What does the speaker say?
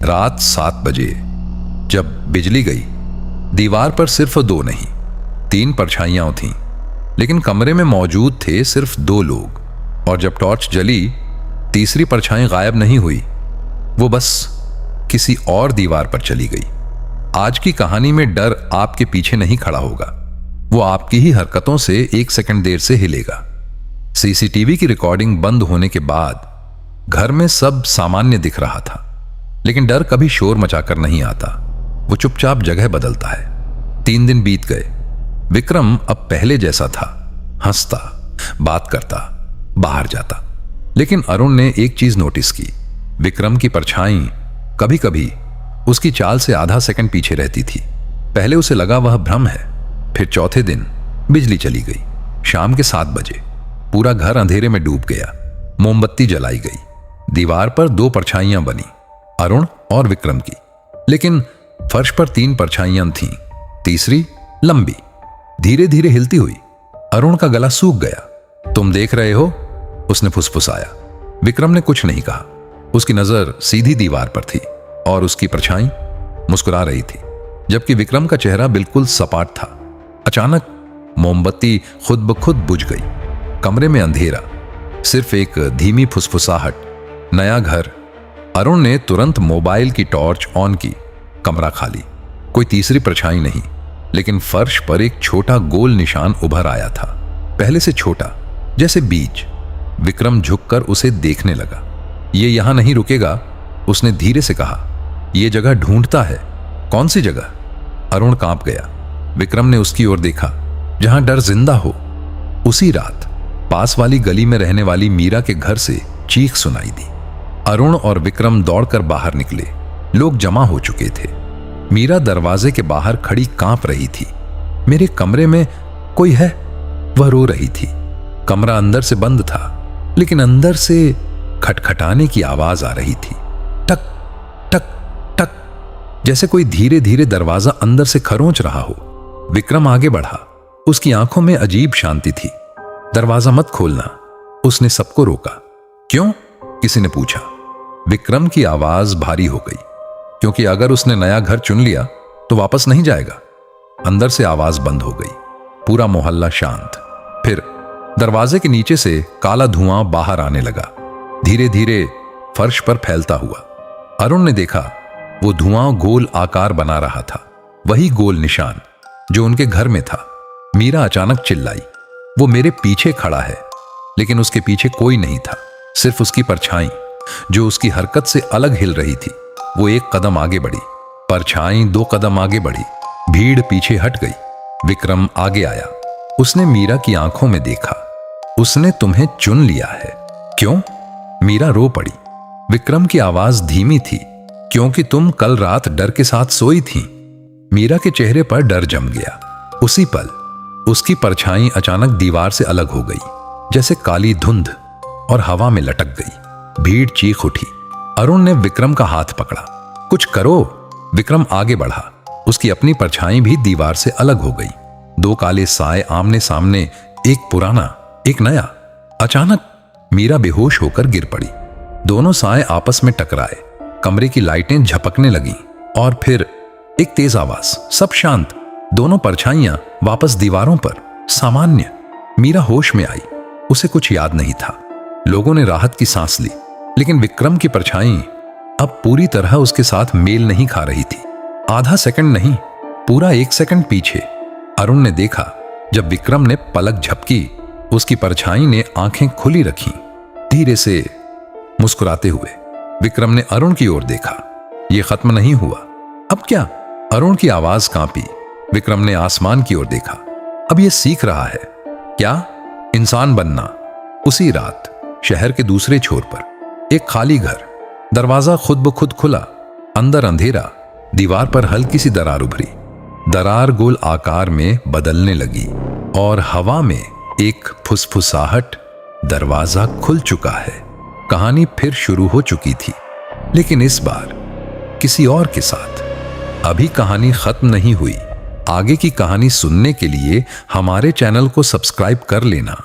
रात 7 बजे जब बिजली गई, दीवार पर सिर्फ 2 नहीं 3 परछाइयां थीं, लेकिन कमरे में मौजूद थे सिर्फ 2 लोग। और जब टॉर्च जली, तीसरी परछाई गायब नहीं हुई, वो बस किसी और दीवार पर चली गई। आज की कहानी में डर आपके पीछे नहीं खड़ा होगा, वो आपकी ही हरकतों से 1 सेकंड देर से हिलेगा। सीसीटीवी की रिकॉर्डिंग बंद होने के बाद घर में सब सामान्य दिख रहा था, लेकिन डर कभी शोर मचाकर नहीं आता, वो चुपचाप जगह बदलता है। 3 दिन बीत गए। विक्रम अब पहले जैसा था, हंसता, बात करता, बाहर जाता। लेकिन अरुण ने एक चीज नोटिस की, विक्रम की परछाई कभी कभी उसकी चाल से आधा सेकंड पीछे रहती थी। पहले उसे लगा वह भ्रम है। फिर चौथे दिन बिजली चली गई। शाम के 7 बजे पूरा घर अंधेरे में डूब गया। मोमबत्ती जलाई गई। दीवार पर 2 परछाइयां बनी, अरुण और विक्रम की। लेकिन फर्श पर 3 परछाइयां थीं, तीसरी लंबी, धीरे धीरे हिलती हुई। अरुण का गला सूख गया। तुम देख रहे हो? उसने फुसफुसाया। विक्रम ने कुछ नहीं कहा। उसकी नजर सीधी दीवार पर थी और उसकी परछाई मुस्कुरा रही थी, जबकि विक्रम का चेहरा बिल्कुल सपाट था। अचानक मोमबत्ती खुद ब खुद बुझ गई। कमरे में अंधेरा, सिर्फ एक धीमी फुसफुसाहट। नया घर। अरुण ने तुरंत मोबाइल की टॉर्च ऑन की। कमरा खाली, कोई तीसरी परछाई नहीं, लेकिन फर्श पर एक छोटा गोल निशान उभर आया था, पहले से छोटा, जैसे बीज। विक्रम झुककर उसे देखने लगा। ये यहां नहीं रुकेगा, उसने धीरे से कहा। यह जगह ढूंढता है। कौन सी जगह? अरुण कांप गया। विक्रम ने उसकी ओर देखा, जहां डर जिंदा हो। उसी रात पास वाली गली में रहने वाली मीरा के घर से चीख सुनाई दी। अरुण और विक्रम दौड़कर बाहर निकले। लोग जमा हो चुके थे। मीरा दरवाजे के बाहर खड़ी कांप रही थी। मेरे कमरे में कोई है, वह रो रही थी। कमरा अंदर से बंद था, लेकिन अंदर से खटखटाने की आवाज आ रही थी। टक टक टक, जैसे कोई धीरे धीरे दरवाजा अंदर से खरोंच रहा हो। विक्रम आगे बढ़ा। उसकी आंखों में अजीब शांति थी। दरवाजा मत खोलना, उसने सबको रोका। क्यों? किसी ने पूछा। विक्रम की आवाज भारी हो गई, क्योंकि अगर उसने नया घर चुन लिया तो वापस नहीं जाएगा। अंदर से आवाज बंद हो गई। पूरा मोहल्ला शांत। फिर दरवाजे के नीचे से काला धुआं बाहर आने लगा, धीरे धीरे फर्श पर फैलता हुआ। अरुण ने देखा, वो धुआं गोल आकार बना रहा था, वही गोल निशान जो उनके घर में था। मीरा अचानक चिल्लाई, वो मेरे पीछे खड़ा है। लेकिन उसके पीछे कोई नहीं था, सिर्फ उसकी परछाई, जो उसकी हरकत से अलग हिल रही थी। वो 1 कदम आगे बढ़ी, परछाई 2 कदम आगे बढ़ी, भीड़ पीछे हट गई। विक्रम आगे आया। उसने मीरा की आंखों में देखा। उसने तुम्हें चुन लिया है। क्यों? मीरा रो पड़ी। विक्रम की आवाज धीमी थी, क्योंकि तुम कल रात डर के साथ सोई थी। मीरा के चेहरे पर डर जम गया। उसी पल उसकी परछाई अचानक दीवार से अलग हो गई, जैसे काली धुंध, और हवा में लटक गई। भीड़ चीख उठी। अरुण ने विक्रम का हाथ पकड़ा। कुछ करो। विक्रम आगे बढ़ा। उसकी अपनी परछाई भी दीवार से अलग हो गई। 2 काले साए आमने सामने, एक पुराना, एक नया। अचानक मीरा बेहोश होकर गिर पड़ी। दोनों साए आपस में टकराए। कमरे की लाइटें झपकने लगीं, और फिर एक तेज आवाज। सब शांत। दोनों परछाइयां वापस दीवारों पर, सामान्य। मीरा होश में आई। उसे कुछ याद नहीं था। लोगों ने राहत की सांस ली, लेकिन विक्रम की परछाई अब पूरी तरह उसके साथ मेल नहीं खा रही थी। आधा सेकंड नहीं, पूरा 1 सेकंड पीछे। अरुण ने देखा, जब विक्रम ने पलक झपकी, उसकी परछाई ने आंखें खुली रखीं, धीरे से मुस्कुराते हुए। विक्रम ने अरुण की ओर देखा। यह खत्म नहीं हुआ। अब क्या? अरुण की आवाज कांपी। विक्रम ने आसमान की ओर देखा। अब यह सीख रहा है। क्या? इंसान बनना। उसी रात शहर के दूसरे छोर पर एक खाली घर। दरवाजा खुद ब खुद खुला। अंदर अंधेरा। दीवार पर हल्की सी दरार उभरी। दरार गोल आकार में बदलने लगी, और हवा में एक फुसफुसाहट। दरवाजा खुल चुका है। कहानी फिर शुरू हो चुकी थी, लेकिन इस बार किसी और के साथ। अभी कहानी खत्म नहीं हुई। आगे की कहानी सुनने के लिए हमारे चैनल को सब्सक्राइब कर लेना।